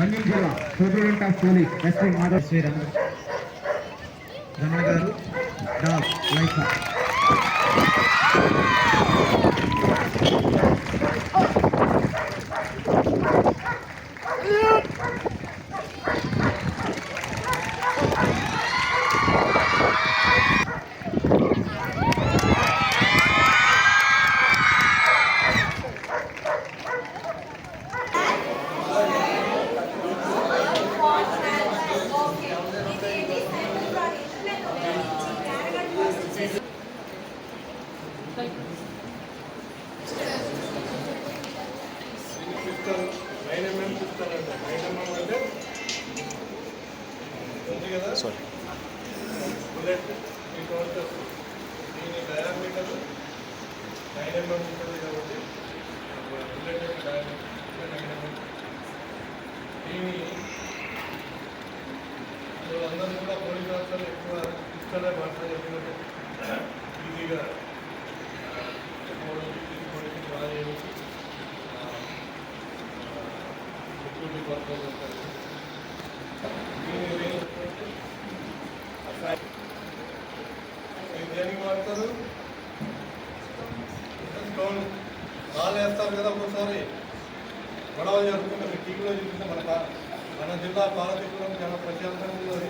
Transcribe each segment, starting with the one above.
మన్యం జిల్లా superintendent of police SP Madhav Sri Ramana గారు డాల్ లైఫ్ సారీ బుల్లెట్ ఈ టోటల్ దీని డయామీటర్ 9 mm ఉంటుంది కాబట్టి బుల్లెట్ యొక్క డయామీటర్ 9 mm. దీని అందరూ కూడా పోలీస్ ఆఫీసర్లు ఎక్కువ ఇష్టమే మాట్లాడుతున్నట్టు ఈజీగా తీసుకోవడానికి బాగా చేయవచ్చు. సెక్యూరిటీ పర్పస్ ఉంటుంది. దేనికి వాడతారు? స్టోన్ రాళ్ళు వేస్తారు కదా. ఒక్కోసారి గొడవలు జరుగుతుంది. టీవీలో చూస్తే మన జిల్లా పాలతీపురం చాలా ప్రశాంతంగా ఉన్నది,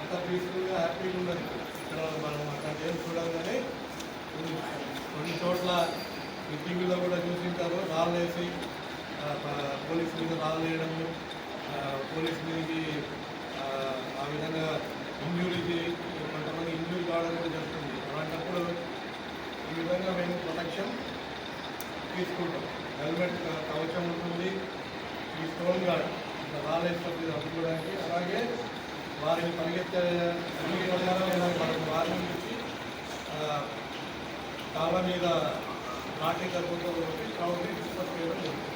అంత పీస్ఫుల్గా హ్యాపీగా ఉన్నది. మనం అక్కడ ఏం చూడాలని కొన్ని చోట్ల ఈ టీవీలో కూడా చూసింటారు. రాళ్ళు వేసి పోలీసు మీద రాళ్ళు వేయడము, పోలీసు మీదకి ఆ విధంగా ఇంజూరీకి కొంతమంది ఇంజూరీ కావడం కూడా జరుగుతుంది. అలాంటప్పుడు ఈ విధంగా మేము ప్రొటెక్షన్ తీసుకుంటాం. హెల్మెట్ కవచం ఉంటుంది, ఈ స్టోన్ గార్డ్ రాలేస్తుంది అప్పుకోవడానికి. అలాగే వారిని పరిగెత్తే మనకు వారిని ఇచ్చి కాళ్ళ మీద నాటి తగ్గుతో క్రౌడ్ని డిస్కస్ చేయడం జరుగుతుంది.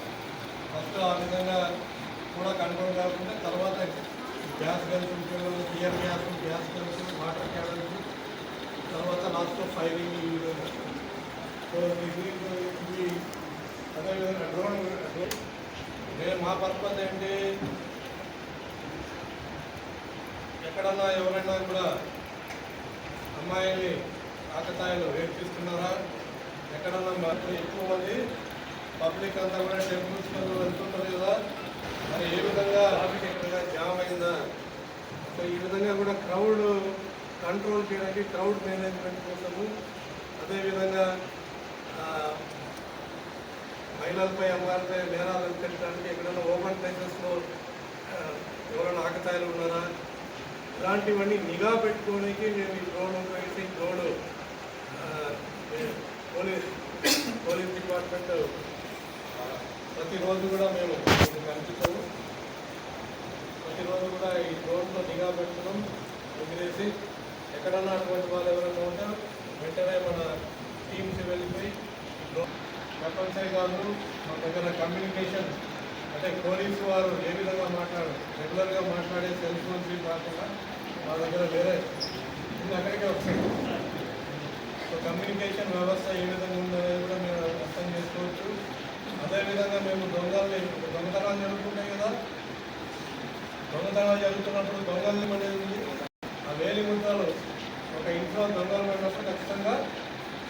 ఫస్ట్ ఆ విధంగా కూడా కంట్రోల్ కాకుండా తర్వాత గ్యాస్ గన్స్ ఉంటుంది, tear gas, gas guns, water canals, తర్వాత లాస్ట్లో ఫైరింగ్. ఈ విధంగా సో ఇది అదేవిధంగా డ్రోన్. నేను మా పర్పస్ ఏంటి, ఎక్కడన్నా ఎవరైనా కూడా అమ్మాయిల్ని ఆకతాయిలు రేట్ తీసుకున్నారా, ఎక్కడన్నా మాత్రం ఎక్కువ మంది పబ్లిక్ అంతా కూడా టెంపుల్స్లో వెళ్తుంటారు కదా, మరి ఏ విధంగా ట్రాఫిక్ ఎక్కడైనా జామ్ అయిందా, సో ఈ విధంగా కూడా క్రౌడ్ కంట్రోల్ చేయడానికి క్రౌడ్ మేనేజ్మెంట్ కోసము, అదేవిధంగా మహిళలపై అమ్మాయిలపై నేరాలు ఎదుర్కొనడానికి ఎక్కడైనా ఓపెన్ ప్లేసెస్లో ఎవరైనా ఆకతాయిలు ఉన్నారా, ఇలాంటివన్నీ నిఘా పెట్టుకోవడానికి మేము ఈ డ్రోన్ ఉపయోగించి డ్రోన్ పోలీస్ డిపార్ట్మెంట్ ప్రతిరోజు కూడా మేము కనిపిస్తాము. ప్రతిరోజు కూడా ఈ డ్రోన్తో నిఘా పెట్టుకున్నాం. ఎగిరేసి ఎక్కడన్నా అటువంటి వాళ్ళు ఎవరైనా ఉంటే వెంటనే మన టీమ్స్ వెళ్ళిపోయి తప్పనిసరిగా మా దగ్గర కమ్యూనికేషన్ అంటే పోలీసు వారు ఏ విధంగా రెగ్యులర్గా మాట్లాడే సెల్ ఫోన్స్ కాకుండా మా దగ్గర వేరే అక్కడికే వస్తాయి. సో కమ్యూనికేషన్ వ్యవస్థ ఏ విధంగా ఉందనేది కూడా మేము అర్థం చేసుకోవచ్చు. అదేవిధంగా మేము దొంగతనాలు జరుగుతుంటాయి కదా, దొంగతనాలు జరుగుతున్నప్పుడు దొంగలు అనేది ఉంది. ఆ వేలిముద్రలు ఒక ఇంట్లో దొంగలు పడినప్పుడు ఖచ్చితంగా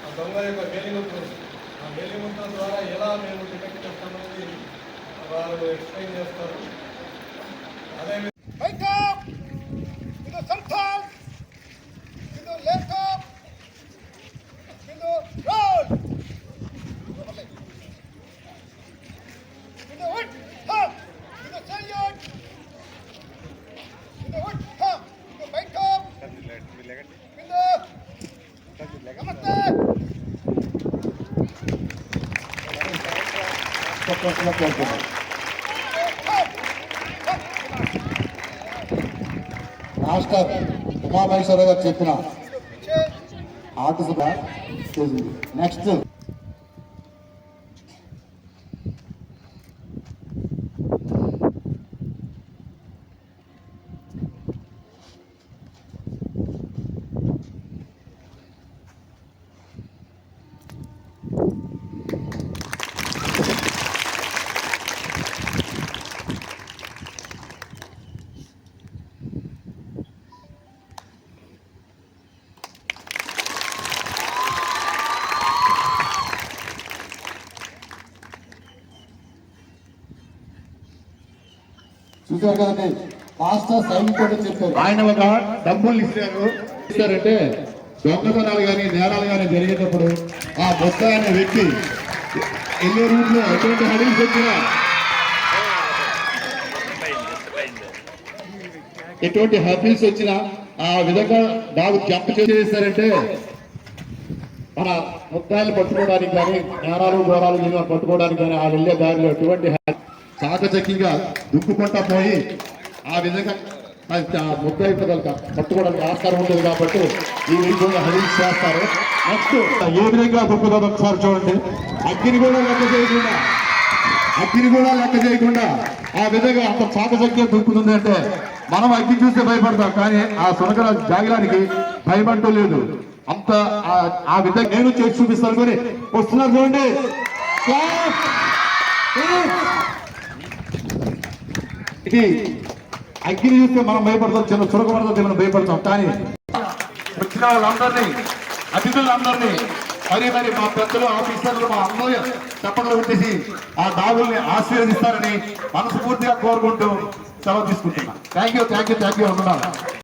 ఆ దొంగ యొక్క వేలిముద్ర ఉంది. ఆ వేలిముద్ర ద్వారా ఎలా మేము డిటెక్ట్ చేస్తామనేది వారు ఎక్స్ప్లెయిన్ చేస్తారు. అదేవిధంగా మాస్టర్ ఉమామహేశ్వర గారు చెప్పిన ఆర్టిస్ట్ నెక్స్ట్ చూసారు కదండి మాస్టర్ సైన్ కూడా చెప్పారు. ఆయన ఒక డబ్బులు ఇస్తారంటే దొంగతనాలు కానీ నేరాలు కానీ జరిగేటప్పుడు ఆ బొత్త అనే వ్యక్తి ఎన్నో రూట్లో ఎటువంటి హడీలు వచ్చినా ఎటువంటి హ్యాపీస్ వచ్చినా ఆ విధంగా డాగు జంప్ చేస్తారంటే మన ముద్దాయిలు పట్టుకోవడానికి కానీ నేరాలు ఘోరాలు పట్టుకోవడానికి కానీ ఆ వెళ్ళే దారిలో ఎటువంటి చాకచక్యంగా దుక్కుకుంటా పోయి ఆ విధంగా ముద్దాయి పట్టుకోవడానికి ఆస్కారం ఉంటుంది కాబట్టి ఈ విధంగా హరీష్ చేస్తారు. నెక్స్ట్ ఏ విధంగా దుక్కుతుందో ఒకసారి చూడండి. అగ్గిని కూడా లెక్క చేయకుండా ఆ విధంగా అంత చాకచక్యం దుక్కుతుంది అంటే మనం అగ్గి చూస్తే భయపడతాం, కానీ ఆ సునకల జాగడానికి భయపడటం లేదు. అంత ఆ విధంగా నేను చేసి చూపిస్తాను కానీ వస్తున్నారు చూడండి. ఇది అగ్గిని చూస్తే మనం భయపడతాం, చిన్న చురకబడతాం, మనం భయపడతాం, కానీ వచ్చిన వాళ్ళందరినీ అతిథులందరినీ మరి మా పెద్దలు ఆఫీసర్లు మా అందరూ చప్పట్లు కొట్టేసి ఆ డాగుల్ని ఆశీర్వదిస్తారని మనస్ఫూర్తిగా కోరుకుంటూ సెలవు తీసుకుంటున్నా. Thank you.